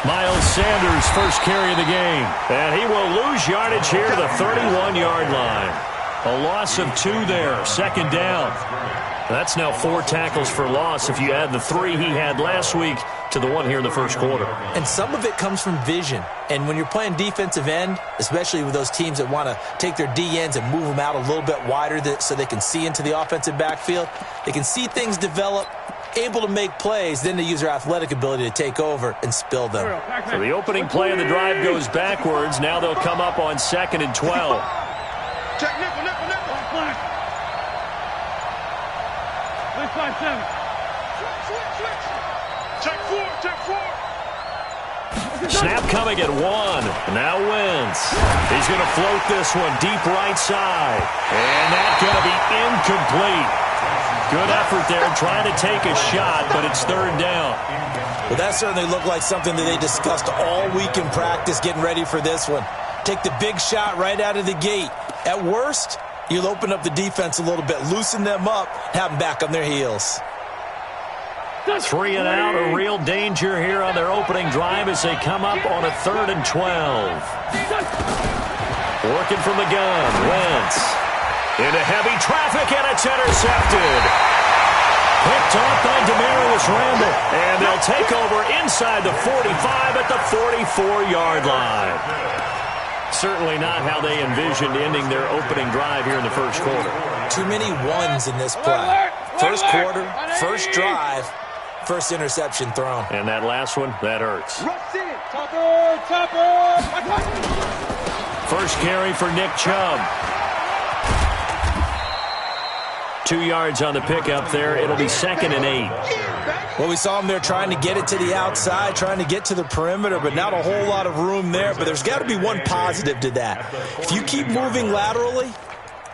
Miles Sanders, first carry of the game. And he will lose yardage here to the 31-yard line. A loss of 2 there, second down. That's now 4 tackles for loss if you add the 3 he had last week to the 1 here in the first quarter. And some of it comes from vision. And when you're playing defensive end, especially with those teams that want to take their D-ends and move them out a little bit wider so they can see into the offensive backfield, they can see things develop, able to make plays, then they use their athletic ability to take over and spill them. So the opening play of the drive goes backwards. Now they'll come up on 2nd and 12. Check nickel. Switch. Check 4. Snap coming at 1. Now Wentz. He's going to float this one deep right side. And that's going to be incomplete. Good effort there trying to take a shot, but it's 3rd down. Well, that certainly looked like something that they discussed all week in practice getting ready for this one. Take the big shot right out of the gate. At worst, you'll open up the defense a little bit, loosen them up, have them back on their heels. 3 and out, a real danger here on their opening drive as they come up on a 3rd and 12. Working from the gun, Wentz. Into heavy traffic, and it's intercepted. Picked off by Demarius Randall. And they'll take over inside the 45 at the 44-yard line. Certainly not how they envisioned ending their opening drive here in the first quarter. Too many ones in this play. First quarter, first drive, first interception thrown. And that last one, that hurts. First carry for Nick Chubb. 2 yards on the pickup there. It'll be 2nd and 8. Well, we saw him there trying to get it to the outside, trying to get to the perimeter, but not a whole lot of room there. But there's got to be one positive to that. If you keep moving laterally,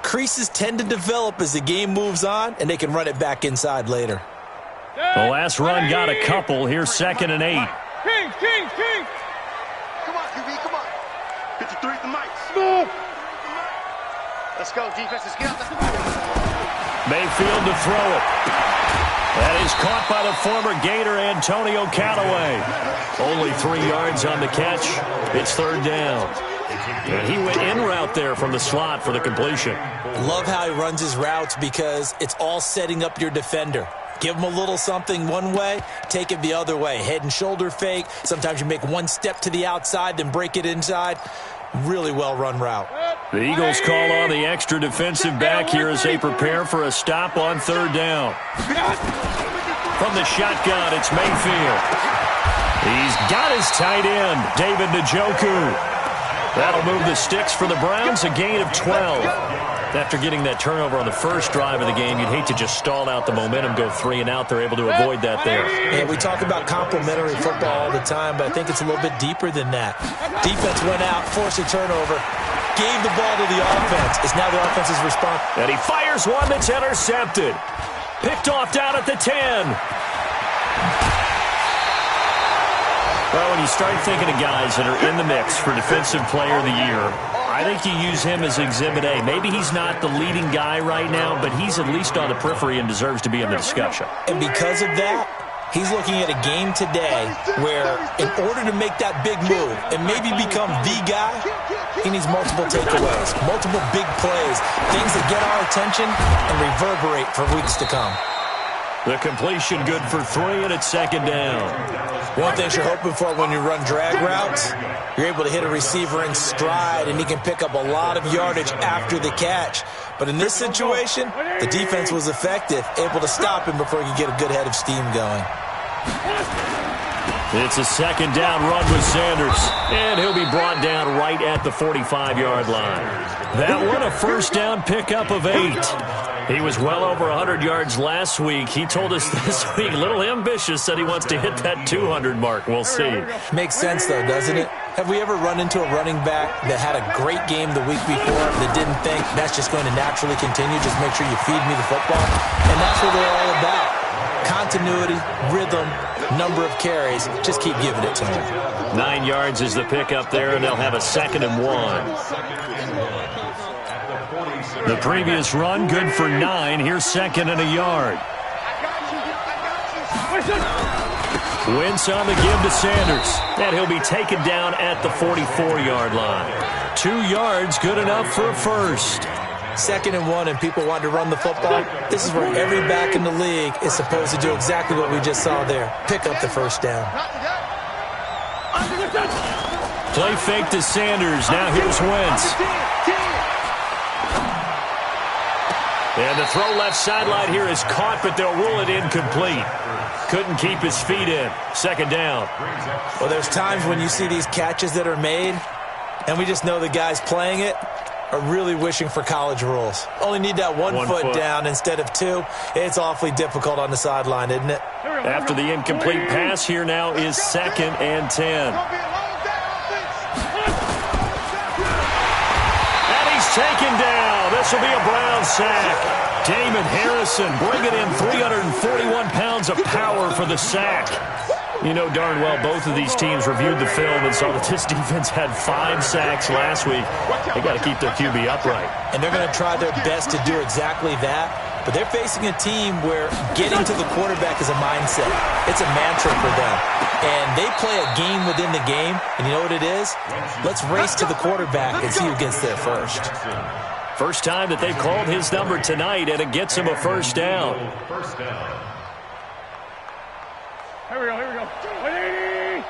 creases tend to develop as the game moves on, and they can run it back inside later. The last run got a couple. Here's 2nd and 8. King. Come on, QB, come on. 53 the mic. Smooth. Let's go, defense. Let's get out. Mayfield to throw it. That is caught by the former Gator Antonio Callaway. Only 3 yards on the catch. It's 3rd down. And he went in route there from the slot for the completion. Love how he runs his routes because it's all setting up your defender. Give him a little something one way, take it the other way. Head and shoulder fake. Sometimes you make one step to the outside, then break it inside. Really well-run route. The Eagles call on the extra defensive back here as they prepare for a stop on 3rd down. From the shotgun, it's Mayfield. He's got his tight end, David Njoku. That'll move the sticks for the Browns, a gain of 12. After getting that turnover on the first drive of the game, you'd hate to just stall out the momentum, go 3 and out. They're able to avoid that there. And we talk about complementary football all the time, but I think it's a little bit deeper than that. Defense went out, forced a turnover, gave the ball to the offense. It's now the offense's response. And he fires one that's intercepted. Picked off down at the 10. Well, when you start thinking of guys that are in the mix for Defensive Player of the Year, I think you use him as Exhibit A. Maybe he's not the leading guy right now, but he's at least on the periphery and deserves to be in the discussion. And because of that, he's looking at a game today where in order to make that big move and maybe become the guy, he needs multiple takeaways, multiple big plays, things that get our attention and reverberate for weeks to come. The completion good for 3, and it's 2nd down. One thing you're hoping for when you run drag routes, you're able to hit a receiver in stride, and he can pick up a lot of yardage after the catch. But in this situation, the defense was effective, able to stop him before he could get a good head of steam going. It's a 2nd down run with Sanders, and he'll be brought down right at the 45-yard line. That one, a first down pickup of 8. He was well over 100 yards last week. He told us this week, a little ambitious, said he wants to hit that 200 mark. We'll see. Makes sense, though, doesn't it? Have we ever run into a running back that had a great game the week before that didn't think that's just going to naturally continue? Just make sure you feed me the football. And that's what they're all about. Continuity, rhythm, number of carries. Just keep giving it to him. 9 yards is the pickup there, and they'll have a 2nd and 1. The previous run, good for 9. Here's 2nd and a yard. Wentz on the give to Sanders. And he'll be taken down at the 44-yard line. 2 yards, good enough for a first. 2nd and 1, and people want to run the football. This is where every back in the league is supposed to do exactly what we just saw there. Pick up the first down. Play fake to Sanders. Now here's Wentz. And the throw left sideline here is caught, but they'll rule it incomplete. Couldn't keep his feet in. 2nd down. Well, there's times when you see these catches that are made, and we just know the guys playing it are really wishing for college rules. Only need that one foot down instead of 2. It's awfully difficult on the sideline, isn't it? After the incomplete pass, here now is 2nd and 10. And he's taken down. This will be a Brown sack. Damon Harrison bringing in 341 pounds of power for the sack. You know darn well both of these teams reviewed the film and saw that this defense had 5 sacks last week. They got to keep their QB upright. And they're going to try their best to do exactly that. But they're facing a team where getting to the quarterback is a mindset. It's a mantra for them. And they play a game within the game. And you know what it is? Let's race to the quarterback and see who gets there first. First time that they've called his number tonight, and it gets him a first down. Here we go, here we go. 180!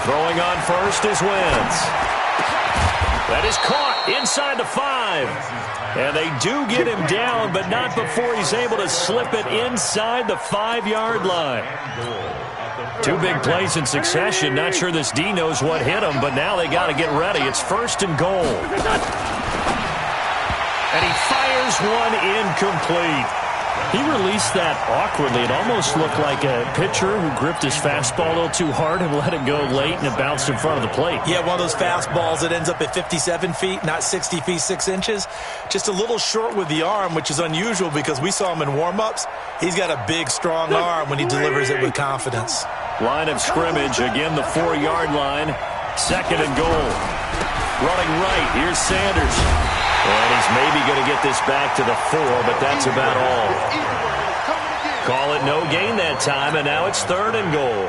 Throwing on first is Wentz. That is caught inside the 5. And they do get him down, but not before he's able to slip it inside the 5-yard line. 2 big plays in succession. Not sure this D knows what hit him, but now they got to get ready. It's 1st and goal. And he fires one incomplete. He released that awkwardly. It almost looked like a pitcher who gripped his fastball a little too hard and let it go late, and it bounced in front of the plate. Yeah, one of those fastballs that ends up at 57 feet, not 60 feet, 6 inches. Just a little short with the arm, which is unusual because we saw him in warm-ups. He's got a big, strong arm when he delivers it with confidence. Line of scrimmage, again the 4-yard line. 2nd and goal. Running right, here's Sanders. And he's maybe going to get this back to the 4, but that's about all. Call it no gain that time, and now it's 3rd and goal.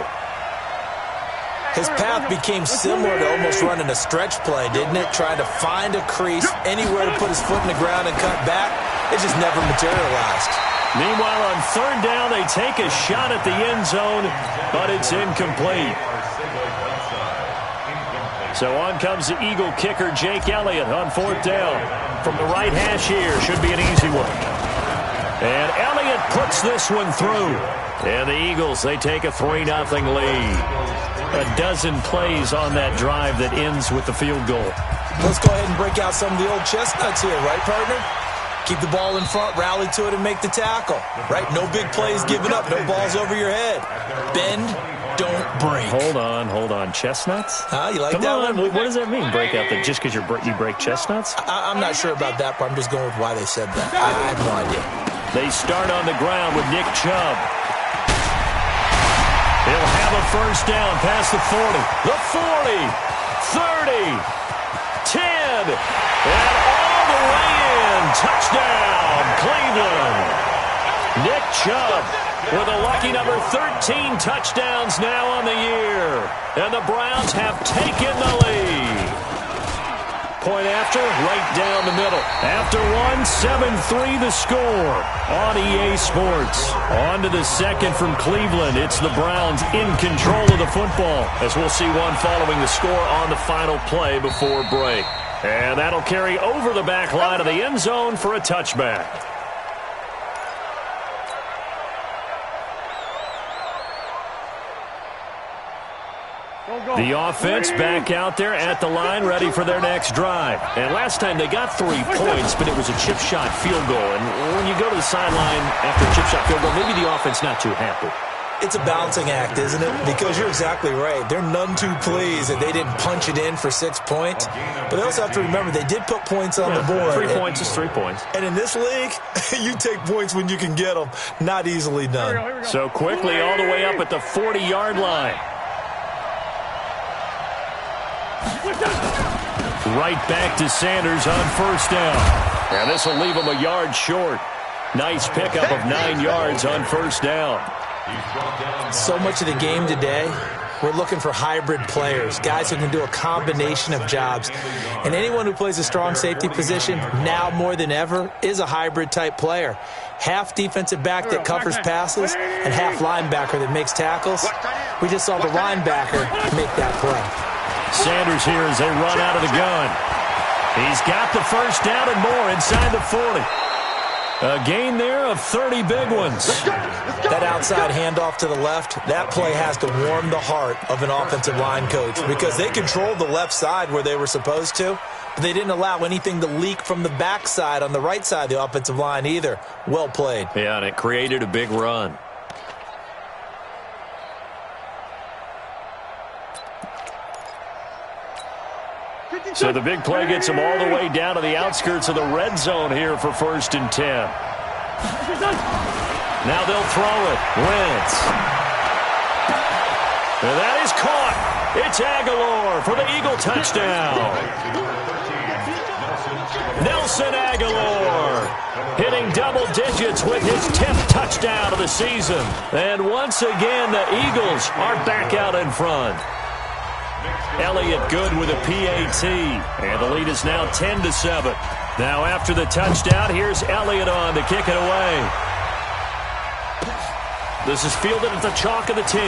His path became similar to almost running a stretch play, didn't it? Trying to find a crease, anywhere to put his foot in the ground and cut back. It just never materialized. Meanwhile, on 3rd down, they take a shot at the end zone, but it's incomplete. So on comes the Eagle kicker, Jake Elliott, on 4th down. From the right hash here, should be an easy one. And Elliott puts this one through. And the Eagles, they take a 3-0 lead. A dozen plays on that drive that ends with the field goal. Let's go ahead and break out some of the old chestnuts here, right, partner? Keep the ball in front, rally to it, and make the tackle. Right? No big plays given up, no balls over your head. Bend, don't break. Hold on. Chestnuts? You like Come that on. one? What does that mean, break out? Just because you break chestnuts? I'm not sure about that, but I'm just going with why they said that. I have no idea. They start on the ground with Nick Chubb. He'll have a first down past the 40. The 40. 30. 10. And all the way in. Touchdown, Cleveland. Nick Chubb with a lucky number 13 touchdowns now on the year. And the Browns have taken the lead. Point after, right down the middle. After one, 7-3 the score on EA Sports. On to the 2nd from Cleveland. It's the Browns in control of the football, as we'll see one following the score on the final play before break. And that'll carry over the back line of the end zone for a touchback. The offense back out there at the line, ready for their next drive. And last time they got 3 points, but it was a chip shot field goal. And when you go to the sideline after a chip shot field goal, maybe the offense not too happy. It's a balancing act, isn't it? Because you're exactly right. They're none too pleased that they didn't punch it in for 6 points. But they also have to remember they did put points on the board. 3 points is 3 points. And in this league, you take points when you can get them. Not easily done. So quickly all the way up at the 40-yard line. Right back to Sanders on first down. And this will leave him a yard short. Nice pickup of 9 yards on first down. So much of the game today, we're looking for hybrid players, guys who can do a combination of jobs. And anyone who plays a strong safety position, now more than ever, is a hybrid-type player. Half defensive back that covers passes and half linebacker that makes tackles. We just saw the linebacker make that play. Sanders here as they run out of the gun. He's got the first down and more inside the 40. A gain there of 30 big ones. That outside handoff to the left, that play has to warm the heart of an offensive line coach because they controlled the left side where they were supposed to, but they didn't allow anything to leak from the backside on the right side of the offensive line either. Well played. Yeah, and it created a big run. So the big play gets them all the way down to the outskirts of the red zone here for 1st and 10. Now they'll throw it. Wentz. And that is caught. It's Aguilar for the Eagle touchdown. Nelson Aguilar hitting double digits with his 10th touchdown of the season. And once again, the Eagles are back out in front. Elliott good with a PAT, and the lead is now 10-7. Now after the touchdown, here's Elliott on to kick it away. This is fielded at the chalk of the 10.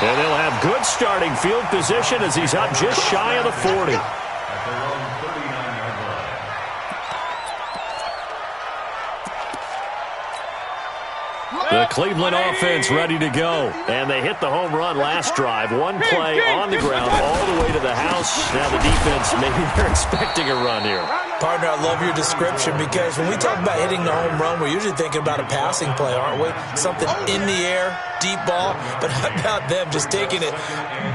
And they'll have good starting field position as he's up just shy of the 40. The Cleveland offense ready to go. And they hit the home run last drive. One play on the ground all the way to the house. Now the defense, maybe they're expecting a run here. Partner, I love your description because when we talk about hitting the home run, we're usually thinking about a passing play, aren't we? Something in the air, deep ball. But how about them just taking it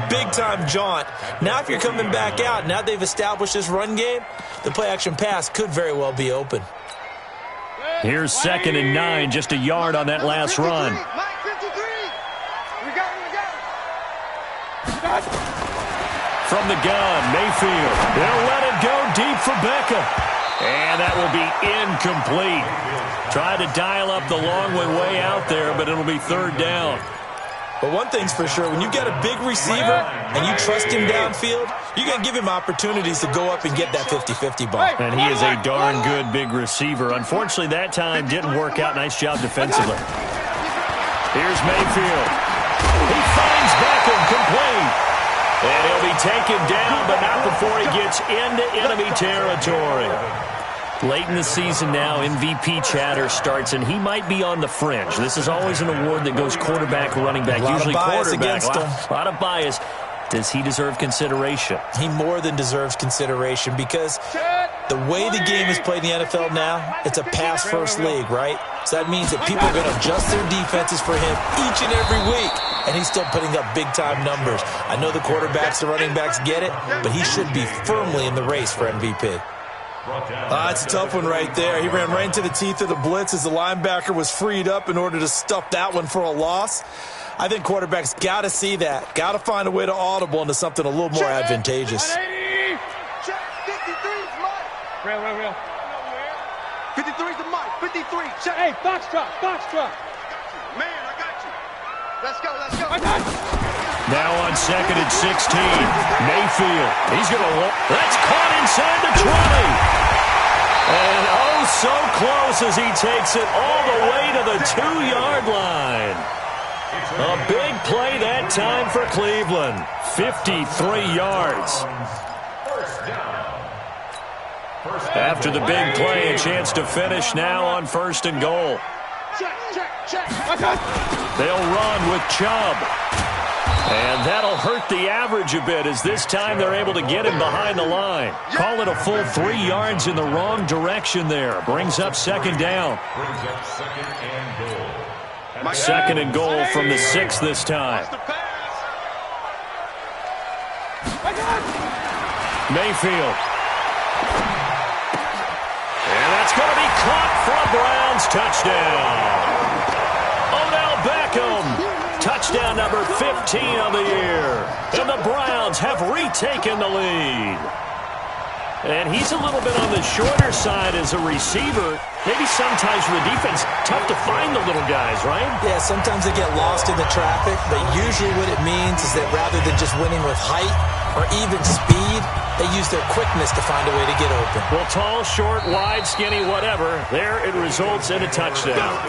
big-time jaunt? Now if you're coming back out, now they've established this run game, the play-action pass could very well be open. Here's 2nd and 9, just a yard on that last run. From the gun, Mayfield. They'll let it go deep for Beckham. And that will be incomplete. Try to dial up the long one way out there, but it'll be 3rd down. But one thing's for sure, when you've got a big receiver and you trust him downfield, you're going to give him opportunities to go up and get that 50-50 ball. And he is a darn good big receiver. Unfortunately, that time didn't work out. Nice job defensively. Here's Mayfield. He finds Beckham complete. And he'll be taken down, but not before he gets into enemy territory. Late in the season now, MVP chatter starts, and he might be on the fringe. This is always an award that goes quarterback, running back, usually quarterback. A lot of bias. Does he deserve consideration? He more than deserves consideration because the way the game is played in the NFL now, it's a pass-first league, right? So that means that people are going to adjust their defenses for him each and every week, and he's still putting up big-time numbers. I know the quarterbacks, the running backs get it, but he should be firmly in the race for MVP. It's a tough one right there. He ran right into the teeth of the blitz as the linebacker was freed up in order to stuff that one for a loss. I think quarterbacks got to see that. Got to find a way to audible into something a little more advantageous. 53 real. 53 is the mic. 53. Check. Hey, box drop. Man, I got you. Let's go. I got you. Now on 2nd and 16, Mayfield. He's going to walk. That's caught inside the 20. And oh, so close as he takes it all the way to the 2-yard line. A big play that time for Cleveland. 53 yards. After the big play, a chance to finish now on 1st and goal. Check. They'll run with Chubb. And that'll hurt the average a bit as this time they're able to get him behind the line. Call it a full 3 yards in the wrong direction there. Brings up 2nd down. 2nd and goal from the 6 this time. Mayfield. And that's going to be caught for a Browns touchdown. Odell Beckham. Touchdown number 15 of the year. And the Browns have retaken the lead. And he's a little bit on the shorter side as a receiver. Maybe sometimes for the defense, tough to find the little guys, right? Yeah, sometimes they get lost in the traffic, but usually what it means is that rather than just winning with height or even speed, they use their quickness to find a way to get open. Well, tall, short, wide, skinny, whatever, there it results in a touchdown.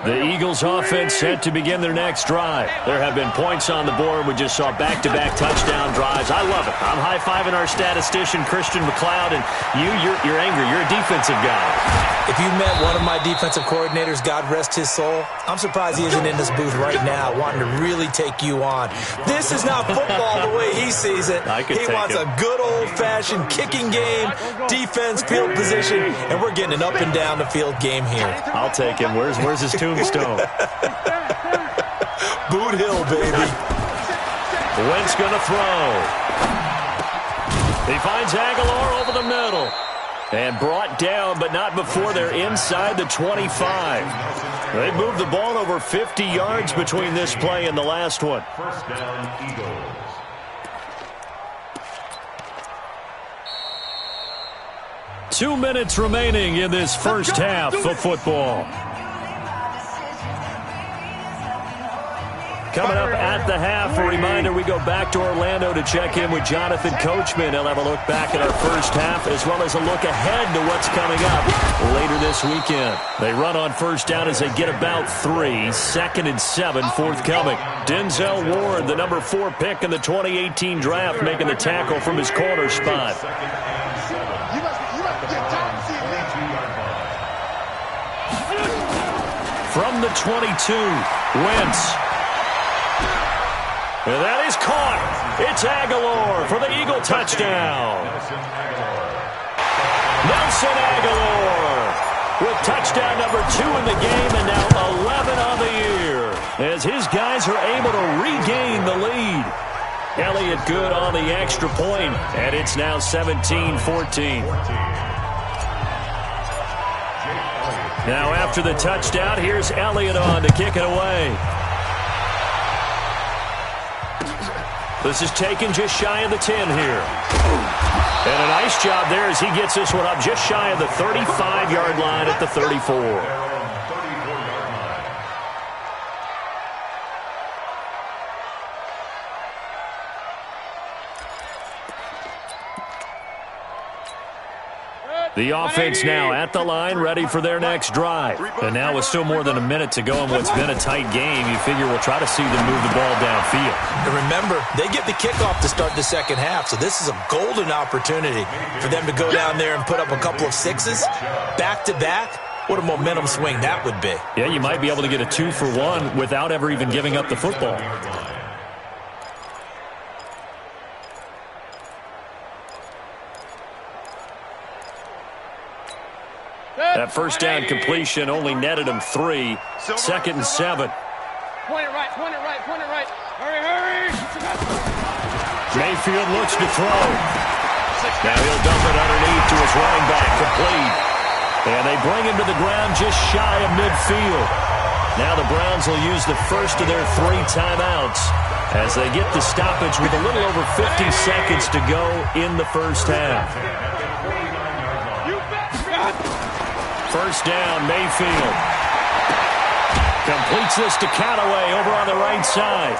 The Eagles offense set to begin their next drive. There have been points on the board. We just saw back-to-back touchdown drives. I love it. I'm high-fiving our statistician, Christian McLeod, and you're angry. You're a defensive guy. If you met one of my defensive coordinators, God rest his soul, I'm surprised he isn't in this booth right now wanting to really take you on. This is not football the way he sees it. He wants a good old-fashioned kicking game, defense, field position, and we're getting an up-and-down-the-field game here. I'll take him. Where's his tombstone? Boot Hill, baby. Wentz going to throw. He finds Aguilar over the middle. And brought down, but not before they're inside the 25. They moved the ball over 50 yards between this play and the last one. First down, Eagles. Two minutes remaining in this first half of football. Coming up at the half, a reminder, we go back to Orlando to check in with Jonathan Coachman. He'll have a look back at our first half as well as a look ahead to what's coming up later this weekend. They run on first down as they get about 3. 2nd and 7 forthcoming. Denzel Ward, the number 4 pick in the 2018 draft, making the tackle from his corner spot. From the 22, Wentz. And that is caught. It's Aguilar for the Eagle touchdown. Nelson Aguilar with touchdown number 2 in the game and now 11 on the year as his guys are able to regain the lead. Elliott good on the extra point, and it's now 17-14. Now after the touchdown, here's Elliott on to kick it away. This is taken just shy of the 10 here. And a nice job there as he gets this one up just shy of the 35-yard line at the 34. The offense now at the line, ready for their next drive. And now with still more than a minute to go in what's been a tight game, you figure we'll try to see them move the ball downfield. And remember, they get the kickoff to start the second half, so this is a golden opportunity for them to go down there and put up a couple of 6s back-to-back. What a momentum swing that would be. Yeah, you might be able to get a 2-for-1 without ever even giving up the football. That first down completion only netted him 3. 2nd and 7. Point it right, point it right, point it right. Hurry, hurry. Mayfield looks to throw. Now he'll dump it underneath to his running back, complete. And they bring him to the ground just shy of midfield. Now the Browns will use the first of their 3 timeouts as they get the stoppage with a little over 50 seconds to go in the first half. First down, Mayfield. Completes this to Callaway over on the right side.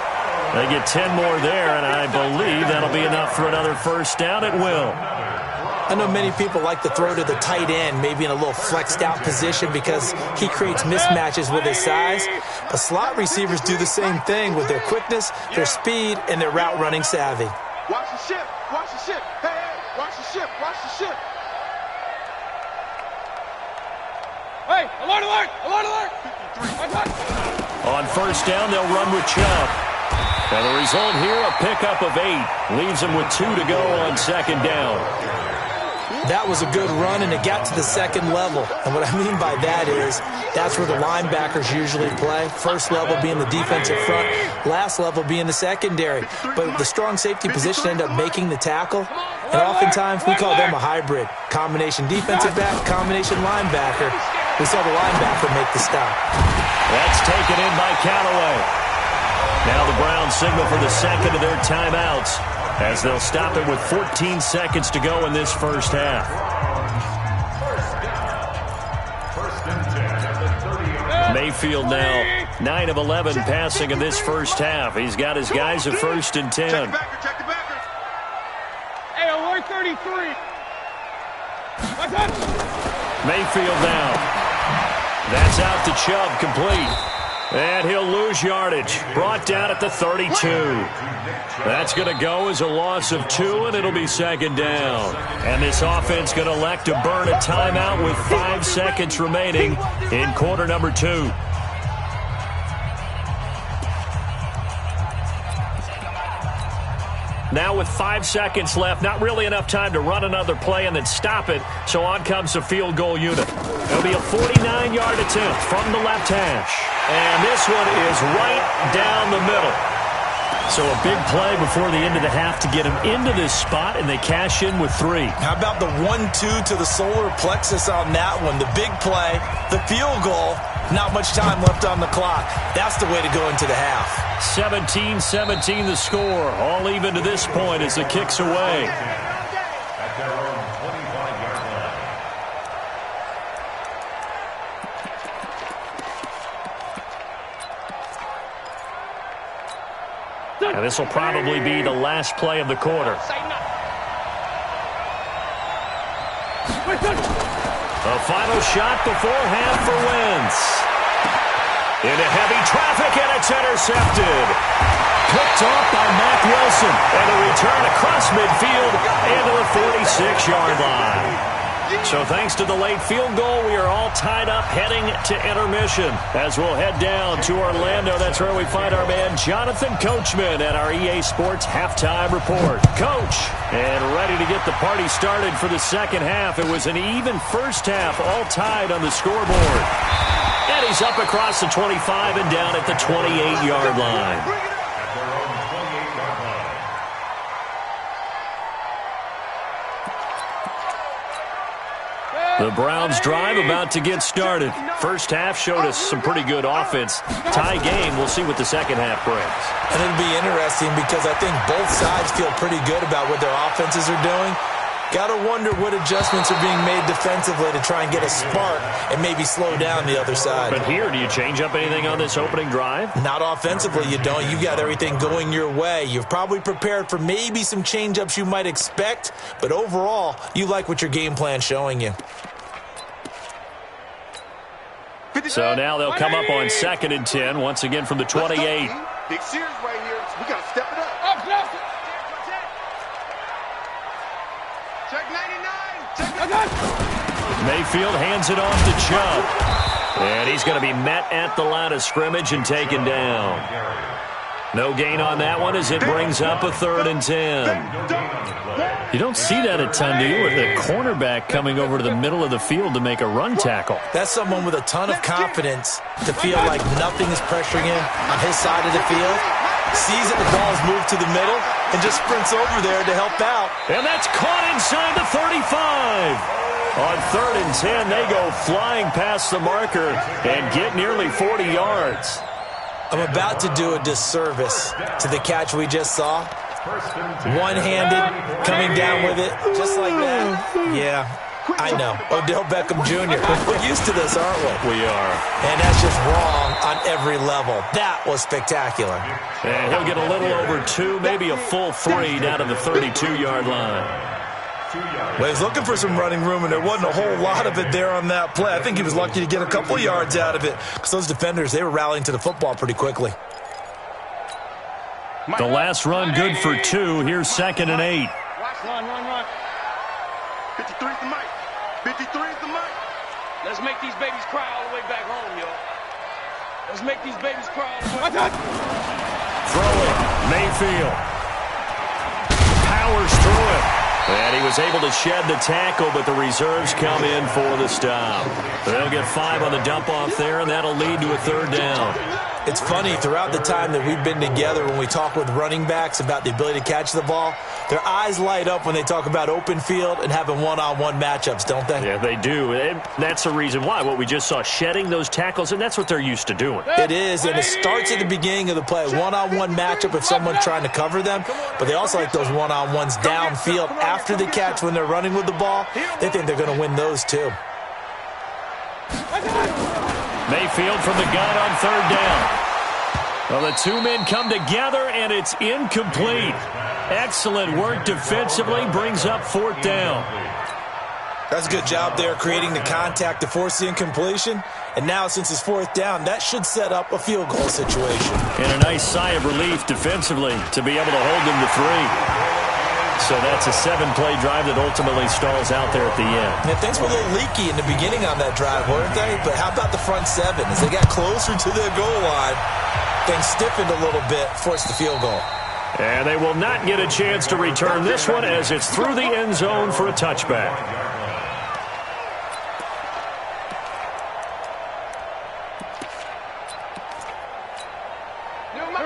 They get 10 more there, and I believe that'll be enough for another first down. It will. I know many people like to throw to the tight end, maybe in a little flexed out position because he creates mismatches with his size. But slot receivers do the same thing with their quickness, their speed, and their route running savvy. Watch the ship, watch the ship. Hey, hey, watch the ship, watch the ship. Hey, alert, alert, alert, alert. On first down, they'll run with Chubb. And the result here, a pickup of 8. Leaves them with 2 to go on second down. That was a good run, and it got to the second level. And what I mean by that is that's where the linebackers usually play. First level being the defensive front, last level being the secondary. But the strong safety position ended up making the tackle. And oftentimes we call them a hybrid. Combination defensive back, combination linebacker. We saw the linebacker make the stop. That's taken in by Callaway. Now the Browns signal for the second of their timeouts, as they'll stop it with 14 seconds to go in this first half. Mayfield now 9 of 11 passing in this first half. He's got his guys at 1st and 10. Check the backer. Hey, alert 33. What's up? Mayfield now. That's out to Chubb, complete. And he'll lose yardage. Brought down at the 32. That's going to go as a loss of 2, and it'll be second down. And this offense going to elect to burn a timeout with 5 seconds remaining in quarter number 2. Now with 5 seconds left, not really enough time to run another play and then stop it, so on comes the field goal unit. It'll be a 49-yard attempt from the left hash. And this one is right down the middle. So a big play before the end of the half to get him into this spot, and they cash in with 3. How about the 1-2 to the solar plexus on that one? The big play, the field goal, not much time left on the clock. That's the way to go into the half. 17-17 the score. All even to this point as the kick's away. And this will probably be the last play of the quarter. A final shot before half for Wentz. Into heavy traffic, and it's intercepted. Picked off by Mack Wilson. And a return across midfield into the 46-yard line. So thanks to the late field goal, we are all tied up heading to intermission. As we'll head down to Orlando, that's where we find our man Jonathan Coachman at our EA Sports Halftime Report. Coach, and ready to get the party started for the second half. It was an even first half, all tied on the scoreboard. And he's up across the 25 and down at the 28-yard line. The Browns drive about to get started. First half showed us some pretty good offense. Tie game, we'll see what the second half brings. And it'll be interesting because I think both sides feel pretty good about what their offenses are doing. Got to wonder what adjustments are being made defensively to try and get a spark and maybe slow down the other side. But here, do you change up anything on this opening drive? Not offensively, you don't. You got everything going your way. You've probably prepared for maybe some change-ups you might expect, but overall, you like what your game plan's showing you. So now they'll come up on 2nd and 10, once again from the 28. Big series right here. We got to step it up. Check 99. Mayfield hands it off to Chubb. And he's going to be met at the line of scrimmage and taken down. No gain on that one as it brings up a 3rd and 10. You don't see that a ton, do you, with a cornerback coming over to the middle of the field to make a run tackle? That's someone with a ton of confidence to feel like nothing is pressuring him on his side of the field. Sees that the ball's moved to the middle and just sprints over there to help out. And that's caught inside the 35. On 3rd and 10, they go flying past the marker and get nearly 40 yards. I'm about to do a disservice to the catch we just saw. One-handed, coming down with it, just like that. Yeah, I know. Odell Beckham Jr. We're used to this, aren't we? We are. And that's just wrong on every level. That was spectacular. And he'll get a little over 2, maybe a full 3 down to the 32-yard line. Well, he was looking for some running room, and there wasn't a whole lot of it there on that play. I think he was lucky to get a couple of yards out of it because those defenders, they were rallying to the football pretty quickly. The last run good for 2. Here's 2nd and 8. Run. 53 is the mic. 53 is the mic. Let's make these babies cry all the way back home, y'all. Let's make these babies cry all the way. Throw it. Mayfield. Powers through it. And he was able to shed the tackle, but the reserves come in for the stop. They'll get 5 on the dump-off there, and that'll lead to a 3rd down. It's funny, throughout the time that we've been together, when we talk with running backs about the ability to catch the ball, their eyes light up when they talk about open field and having one-on-one matchups, don't they? Yeah, they do. And that's the reason why. What we just saw, shedding those tackles, and that's what they're used to doing. It is, and it starts at the beginning of the play. One-on-one matchup if someone's trying to cover them, but they also like those one-on-ones downfield after the catch when they're running with the ball. They think they're going to win those too. Mayfield from the gun on 3rd down. Well, the 2 men come together, and it's incomplete. Excellent work defensively, brings up 4th down. That's a good job there, creating the contact to force the incompletion. And now, since it's 4th down, that should set up a field goal situation. And a nice sigh of relief defensively to be able to hold them to 3. So that's a 7-play drive that ultimately stalls out there at the end. And things were a little leaky in the beginning on that drive, weren't they? But how about the front 7? As they got closer to their goal line, things stiffened a little bit, forced the field goal. And they will not get a chance to return this one as it's through the end zone for a touchback.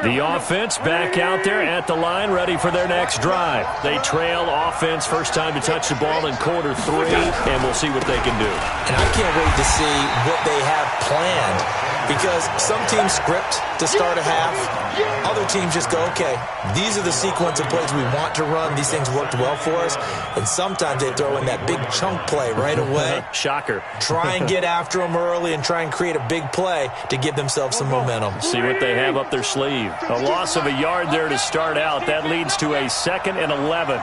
The offense back out there at the line, ready for their next drive. They trail offense, first time to touch the ball in quarter 3, and we'll see what they can do. And I can't wait to see what they have planned, because some teams script to start a half. Other teams just go, okay, these are the sequence of plays we want to run. These things worked well for us. And sometimes they throw in that big chunk play right away. Shocker. Try and get after them early and try and create a big play to give themselves some momentum. See what they have up their sleeve. A loss of a yard there to start out. That leads to a 2nd and 11.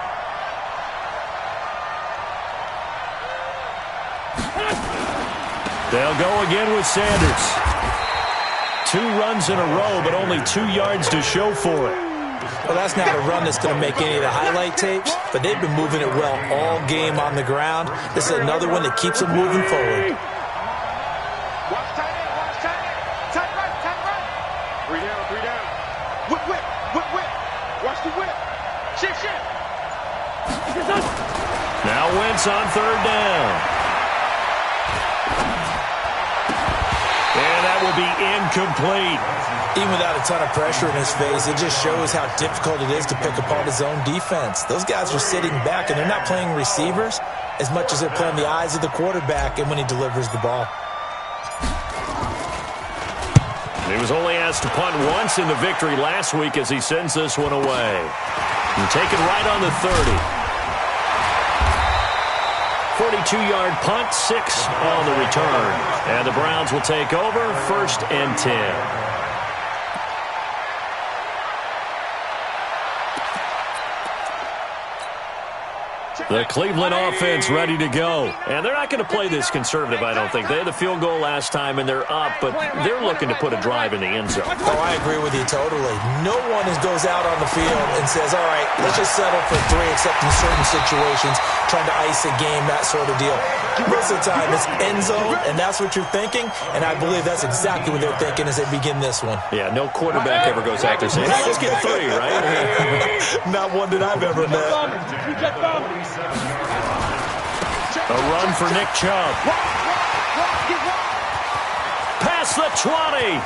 They'll go again with Sanders. 2 runs in a row, but only 2 yards to show for it. Well, that's not a run that's going to make any of the highlight tapes, but they've been moving it well all game on the ground. This is another one that keeps them moving forward. Watch tight end, watch tight end. Tight right, tight right. 3 down, 3 down. Whip, whip, whip, whip. Watch the whip. Shift, shift. Now Wentz on 3rd down. And that will be incomplete. Even without a ton of pressure in his face, it just shows how difficult it is to pick apart his own defense. Those guys are sitting back, and they're not playing receivers as much as they're playing the eyes of the quarterback and when he delivers the ball. He was only asked to punt once in the victory last week as he sends this one away. And taken right on the 30. 42-yard punt, 6 on the return. And the Browns will take over, 1st and 10. The Cleveland offense ready to go. And they're not going to play this conservative, I don't think. They had the field goal last time, and they're up, but they're looking to put a drive in the end zone. Oh, I agree with you totally. No one goes out on the field and says, all right, let's just settle for 3, except in certain situations, trying to ice a game, that sort of deal. Most of the time, it's end zone, and that's what you're thinking, and I believe that's exactly what they're thinking as they begin this one. Yeah, no quarterback ever goes out there saying, hey, let's get 3, right? Not one that I've ever met. A run for Nick Chubb. Past the 20. And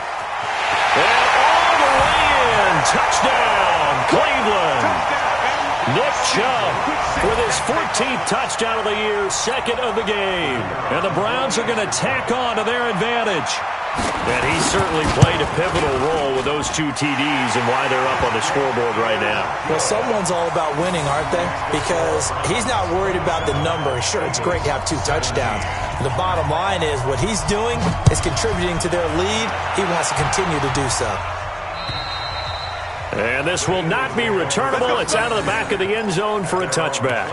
all the way in. Touchdown, Cleveland. Nick Chubb with his 14th touchdown of the year, 2nd of the game. And the Browns are going to tack on to their advantage. And he certainly played a pivotal role with those 2 TDs and why they're up on the scoreboard right now. Well, someone's all about winning, aren't they? Because he's not worried about the number. Sure, it's great to have 2 touchdowns. The bottom line is what he's doing is contributing to their lead. He wants to continue to do so. And this will not be returnable. It's out of the back of the end zone for a touchback.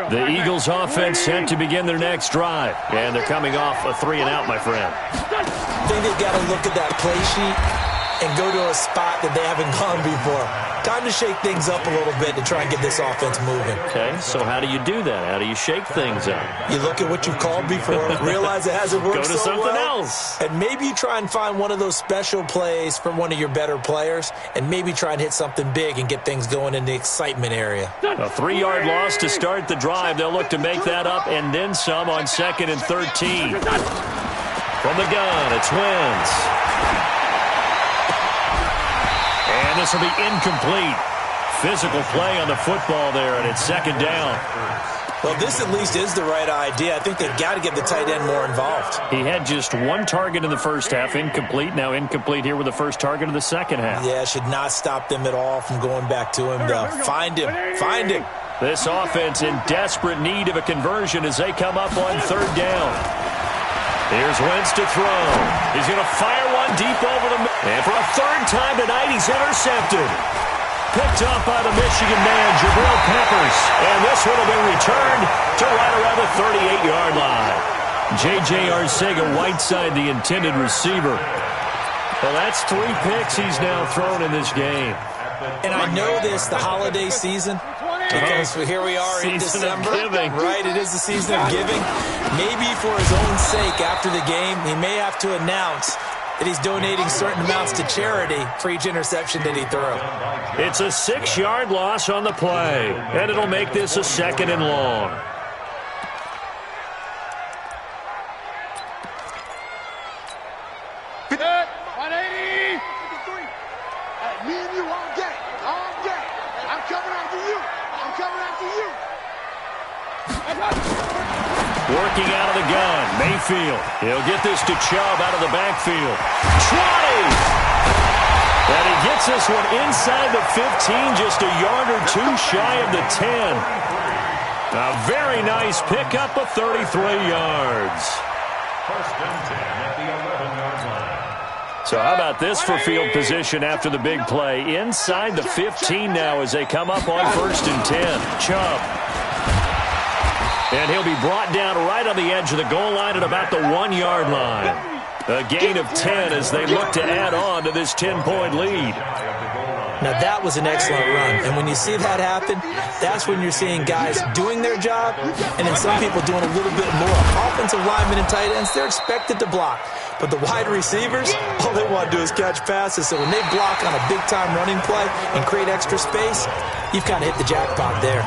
The Eagles offense set to begin their next drive. And they're coming off a 3-and-out, my friend. I think they've got to look at that play sheet and go to a spot that they haven't gone before. Time to shake things up a little bit to try and get this offense moving. Okay, so how do you do that? How do you shake things up? You look at what you've called before, realize it hasn't worked so well. Go to something else. And maybe you try and find one of those special plays from one of your better players, and maybe try and hit something big and get things going in the excitement area. A 3-yard loss to start the drive. They'll look to make that up and then some on 2nd and 13. From the gun, it's Wentz. And this will be incomplete. Physical play on the football there, and it's 2nd down. Well, this at least is the right idea. I think they've got to get the tight end more involved. He had just 1 target in the first half, incomplete. Now incomplete here with the first target of the second half. Yeah, should not stop them at all from going back to him, though. Find him. Find him. This offense in desperate need of a conversion as they come up on 3rd down. Here's Wentz to throw. He's going to fire one deep over the middle. And for a 3rd time tonight, he's intercepted. Picked up by the Michigan man, Jabril Peppers. And this one will be returned to right around the 38-yard line. J.J. Arcega-Whiteside, the intended receiver. Well, that's 3 picks he's now thrown in this game. And I know this, the holiday season, because here we are in December. Right, it is the season of giving. Maybe for his own sake after the game, he may have to announce that he's donating certain amounts to charity for each interception that he threw. It's a 6-yard loss on the play, and it'll make this a 2nd and long. Me and you all day. All day. I'm coming after you. I'm coming after you. Working out of the gun, Mayfield. He'll get this to Chubb out of the backfield. 20! And he gets this one inside the 15, just a yard or 2 shy of the 10. A very nice pickup of 33 yards. 1st and 10 at the 11-yard line. So how about this for field position after the big play? Inside the 15 now as they come up on 1st and 10. Chubb. And he'll be brought down right on the edge of the goal line at about the 1-yard line. A gain of 10 as they look to add on to this 10-point lead. Now, that was an excellent run. And when you see that happen, that's when you're seeing guys doing their job and then some people doing a little bit more. Offensive linemen and tight ends, they're expected to block. But the wide receivers, all they want to do is catch passes. So when they block on a big-time running play and create extra space, you've kind of hit the jackpot there.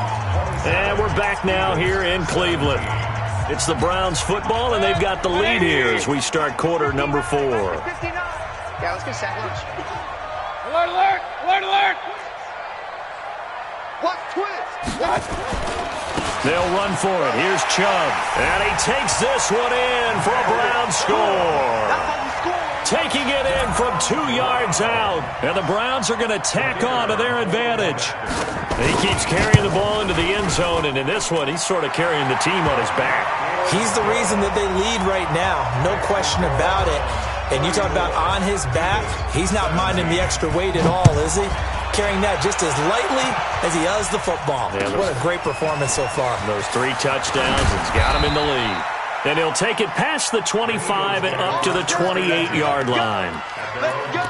And we're back now here in Cleveland. It's the Browns football, and they've got the lead here as we start quarter number 4. Yeah, let's get sack lunch. Alert, alert! Alert, alert! What? Twist! What? They'll run for it. Here's Chubb. And he takes this one in for a Browns score. Taking it in from 2 yards out. And the Browns are going to tack on to their advantage. He keeps carrying the ball into the end zone, and in this one, he's sort of carrying the team on his back. He's the reason that they lead right now. No question about it. And you talk about on his back, he's not minding the extra weight at all, is he? Carrying that just as lightly as he does the football. Yeah, what a great performance so far. Those 3 touchdowns, it's got him in the lead. And he'll take it past the 25 and up to the 28-yard line. Let's go!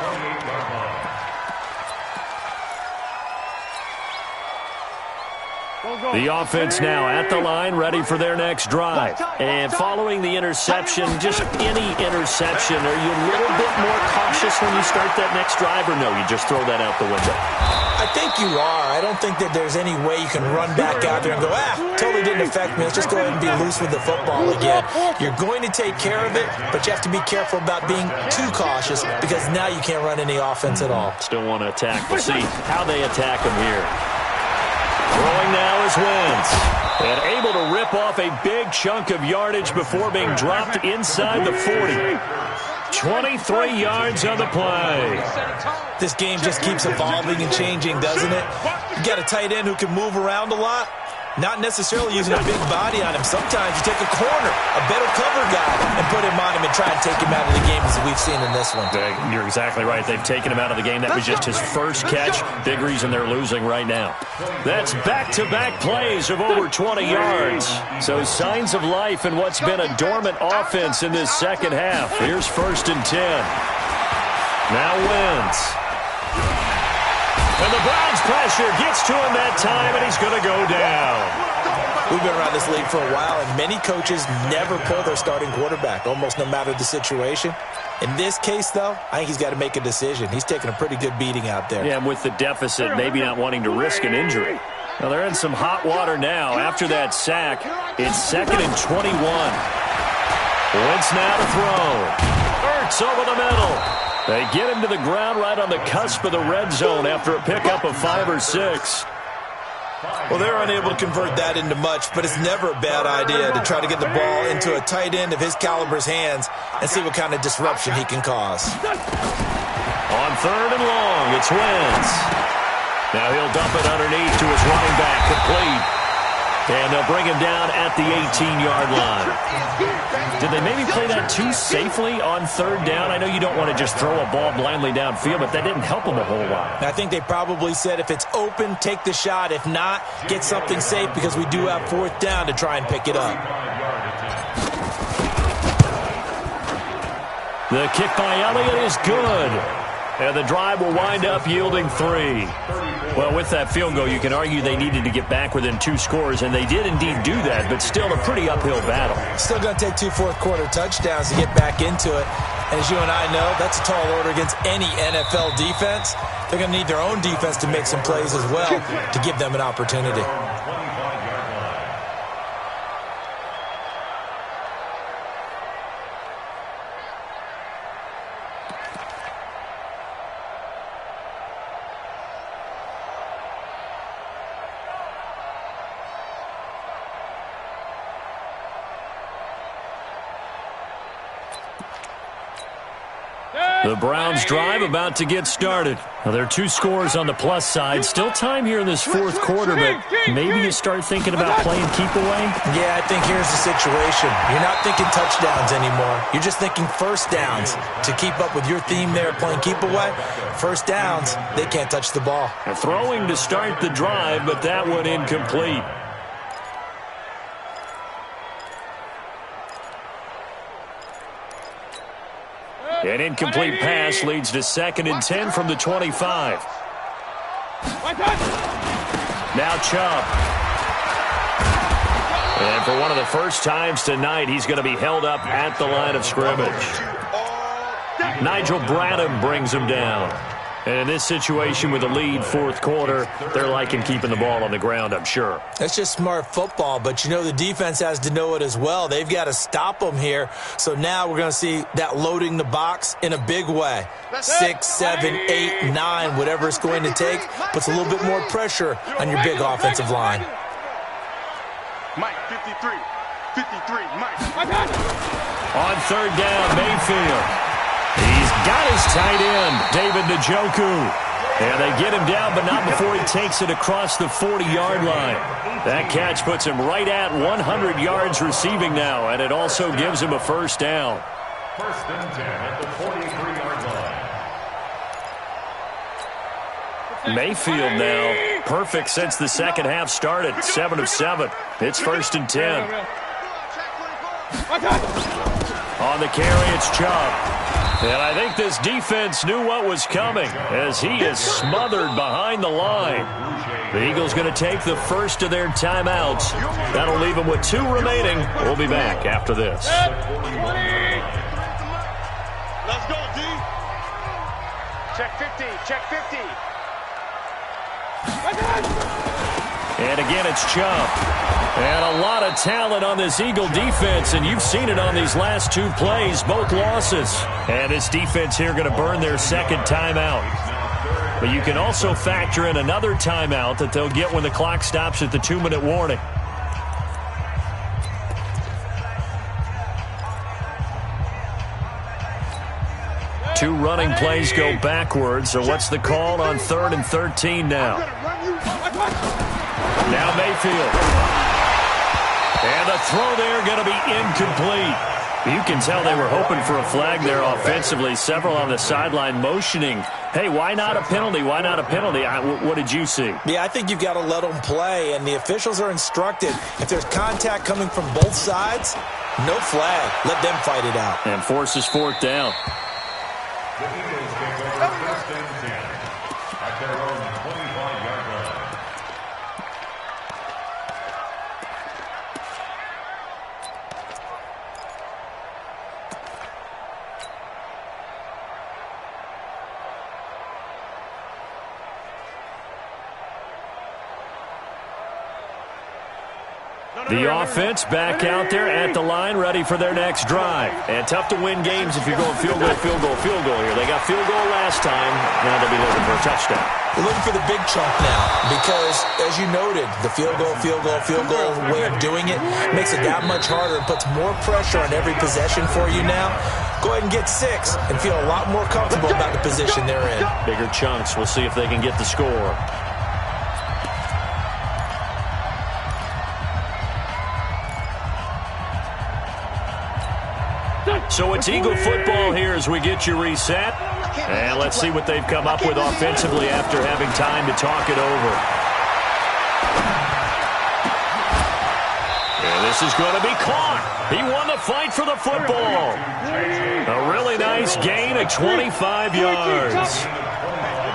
The offense now at the line, ready for their next drive. And following the interception, just any interception, are you a little bit more cautious when you start that next drive, or no, you just throw that out the window? I think you are. I don't think that there's any way you can run back out there and go, totally didn't affect me. Let's just go ahead and be loose with the football again. You're going to take care of it, but you have to be careful about being too cautious because now you can't run any offense at all. Still want to attack. We'll see how they attack them here. Throwing now is Wentz. And able to rip off a big chunk of yardage before being dropped inside the 40. 23 yards on the play. This game just keeps evolving and changing, doesn't it? You got a tight end who can move around a lot. Not necessarily using a big body on him. Sometimes you take a corner, a better cover guy, and put him on him and try and take him out of the game as we've seen in this one. You're exactly right. They've taken him out of the game. That was just his first catch. Big reason they're losing right now. That's back-to-back plays of over 20 yards. So signs of life in what's been a dormant offense in this second half. Here's 1st and 10. Now wins. And the Browns' pressure gets to him that time, and he's going to go down. We've been around this league for a while, and many coaches never pull their starting quarterback, almost no matter the situation. In this case, though, I think he's got to make a decision. He's taking a pretty good beating out there. Yeah, and with the deficit, maybe not wanting to risk an injury. Well, they're in some hot water now. After that sack, it's 2nd and 21. Wentz now to throw. Ertz over the middle. They get him to the ground right on the cusp of the red zone after a pickup of 5 or 6. Well, they're unable to convert that into much, but it's never a bad idea to try to get the ball into a tight end of his caliber's hands and see what kind of disruption he can cause. On 3rd and long, it's Wentz. Now he'll dump it underneath to his running back, complete. And they'll bring him down at the 18-yard line. Did they maybe play that too safely on 3rd down? I know you don't want to just throw a ball blindly downfield, but that didn't help him a whole lot. I think they probably said if it's open, take the shot. If not, get something safe because we do have 4th down to try and pick it up. The kick by Elliott is good. And the drive will wind up yielding 3. Well, with that field goal, you can argue they needed to get back within 2 scores, and they did indeed do that, but still a pretty uphill battle. Still going to take 2 fourth-quarter touchdowns to get back into it. And as you and I know, that's a tall order against any NFL defense. They're going to need their own defense to make some plays as well to give them an opportunity. The Browns drive about to get started. Now, there are 2 scores on the plus side. Still time here in this 4th quarter, but maybe you start thinking about playing keep away? Yeah, I think here's the situation. You're not thinking touchdowns anymore. You're just thinking 1st downs. To keep up with your theme there, playing keep away, 1st downs, they can't touch the ball. And throwing to start the drive, but that one incomplete. An incomplete pass leads to 2nd and 10 from the 25. Now Chubb. And for one of the first times tonight, he's going to be held up at the line of scrimmage. Nigel Bradham brings him down. And in this situation with the lead 4th quarter, they're liking keeping the ball on the ground, I'm sure. That's just smart football, but you know the defense has to know it as well. They've got to stop them here. So now we're going to see that loading the box in a big way. 6, 7, 8, 9, whatever it's going to take, puts a little bit more pressure on your big offensive line. Mike, 53, Mike. On 3rd down, Mayfield. He's got his tight end, David Njoku. And they get him down, but not before he takes it across the 40-yard line. That catch puts him right at 100 yards receiving now, and it also gives him a 1st down. 1st and 10 at the 43-yard line. Mayfield now, perfect since the 2nd half started, 7 of 7. It's 1st and 10. On the carry, it's Chubb. And I think this defense knew what was coming as he is smothered behind the line. The Eagles going to take the first of their timeouts. That'll leave them with 2 remaining. We'll be back after this. Let's go, D. Check 50, check 50. And again, it's Chubb. And a lot of talent on this Eagle defense, and you've seen it on these last 2 plays, both losses. And this defense here going to burn their 2nd timeout. But you can also factor in another timeout that they'll get when the clock stops at the 2-minute warning. Two running plays go backwards, so what's the call on 3rd and 13 now? Now Mayfield. And the throw there going to be incomplete. You can tell they were hoping for a flag there offensively. Several on the sideline motioning, hey, why not a penalty? Why not a penalty? What did you see? Yeah, I think you've got to let them play, and the officials are instructed. If there's contact coming from both sides, no flag. Let them fight it out. And forces 4th down. The offense back out there at the line, ready for their next drive. And tough to win games if you're going field goal, field goal, field goal here. They got field goal last time. Now they'll be looking for a touchdown. They're looking for the big chunk now because, as you noted, the field goal way of doing it makes it that much harder and puts more pressure on every possession for you now. Go ahead and get 6 and feel a lot more comfortable about the position they're in. Bigger chunks. We'll see if they can get the score. So it's Eagle football here as we get you reset. And let's see what they've come up with offensively after having time to talk it over. And this is going to be caught. He won the fight for the football. A really nice gain of 25 yards.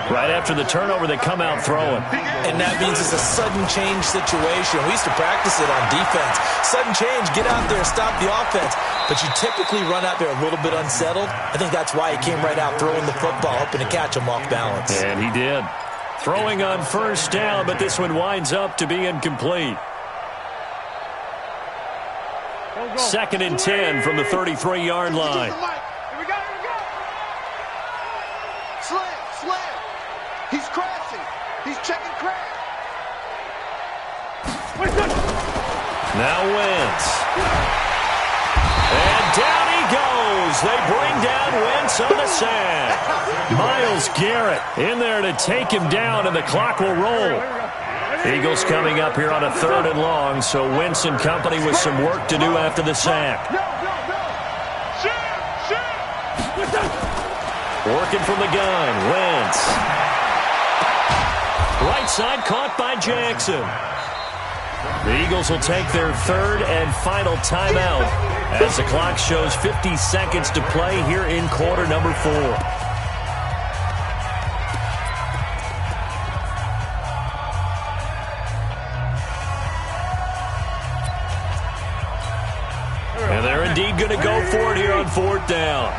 Right after the turnover, they come out throwing. And that means it's a sudden change situation. We used to practice it on defense. Sudden change, get out there, stop the offense. But you typically run out there a little bit unsettled. I think that's why he came right out throwing the football, hoping to catch him off balance. And he did. Throwing on first down, but this one winds up to be incomplete. 2nd and 10 from the 33-yard line. Slam. He's crashing. He's checking crash. Now Wentz. And down he goes. They bring down Wentz on the sack. Myles Garrett in there to take him down, and the clock will roll. Eagles coming up here on a 3rd and long, so Wentz and company with some work to do after the sack. Working from the gun, Wentz. Right side caught by Jackson. The Eagles will take their 3rd and final timeout as the clock shows 50 seconds to play here in quarter number 4. And they're indeed going to go for it here on 4th down.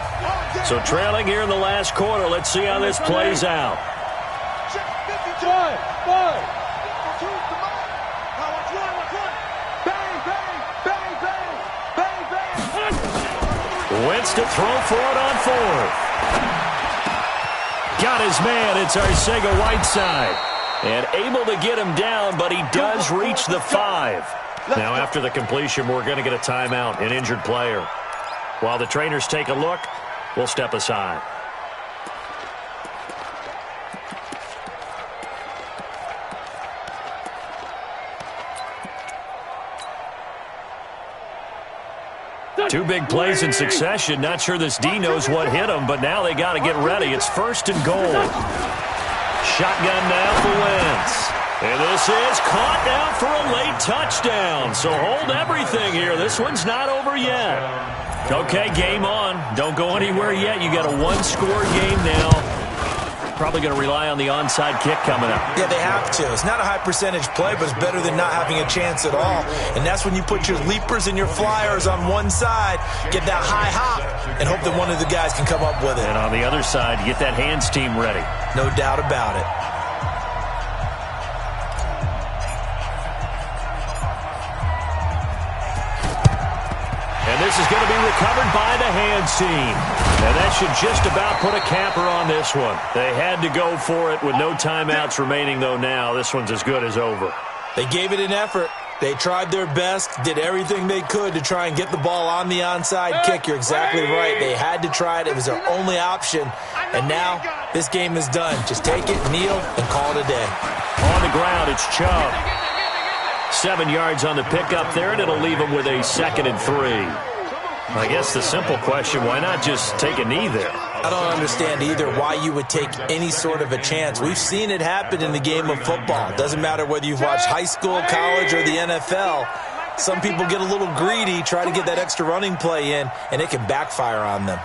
So trailing here in the last quarter, let's see how this plays out. Wentz to throw for it on 4th. Got his man. It's Arcega-Whiteside. And able to get him down, but he does reach the 5. Now after the completion, we're going to get a timeout, an injured player. While the trainers take a look, we'll step aside. Two big plays in succession. Not sure this D knows what hit him, but now they got to get ready. It's 1st and goal. Shotgun now for Wentz. And this is caught now for a late touchdown. So hold everything here. This one's not over yet. Okay, game on. Don't go anywhere yet. You got a 1-score game now. Probably going to rely on the onside kick coming up. Yeah, they have to. It's not a high percentage play, but it's better than not having a chance at all. And that's when you put your leapers and your flyers on one side, get that high hop, and hope that one of the guys can come up with it. And on the other side, get that hands team ready. No doubt about it. And this is going to be recovered by the hands team. And that should just about put a capper on this one. They had to go for it with no timeouts remaining, though now. This one's as good as over. They gave it an effort. They tried their best, did everything they could to try and get the ball on the onside kick. You're exactly right. They had to try it. It was their only option. And now this game is done. Just take it, kneel, and call it a day. On the ground, it's Chubb. 7 yards on the pickup there, and it'll leave him with a 2nd and 3. I guess the simple question, why not just take a knee there? I don't understand either why you would take any sort of a chance. We've seen it happen in the game of football. It doesn't matter whether you've watched high school, college, or the NFL. Some people get a little greedy, try to get that extra running play in, and it can backfire on them.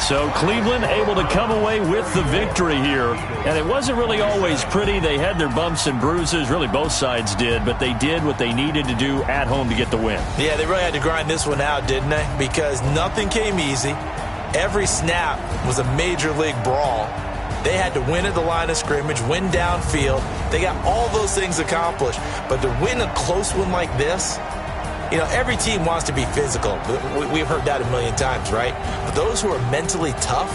So Cleveland able to come away with the victory here. And it wasn't really always pretty. They had their bumps and bruises. Really, both sides did. But they did what they needed to do at home to get the win. Yeah, they really had to grind this one out, didn't they? Because nothing came easy. Every snap was a major league brawl. They had to win at the line of scrimmage, win downfield. They got all those things accomplished. But to win a close one like this, you know, every team wants to be physical. We've heard that a million times, right? But those who are mentally tough,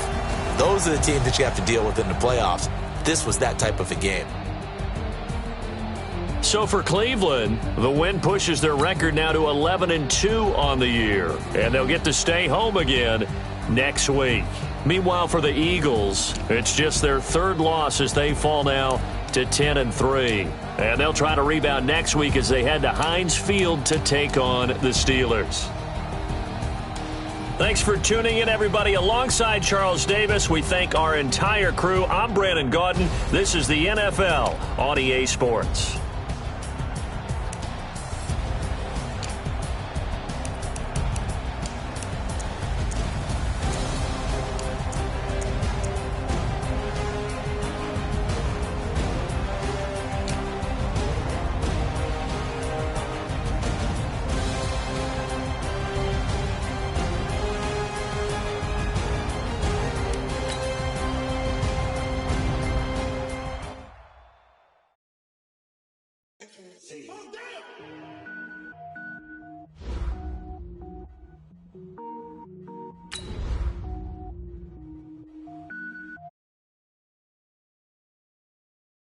those are the teams that you have to deal with in the playoffs. This was that type of a game. So for Cleveland, the win pushes their record now to 11-2 on the year. And they'll get to stay home again next week. Meanwhile, for the Eagles, it's just their third loss as they fall now to 10-3. And they'll try to rebound next week as they head to Heinz Field to take on the Steelers. Thanks for tuning in, everybody. Alongside Charles Davis, we thank our entire crew. I'm Brandon Gaudin. This is the NFL on EA Sports. Sim-Madden.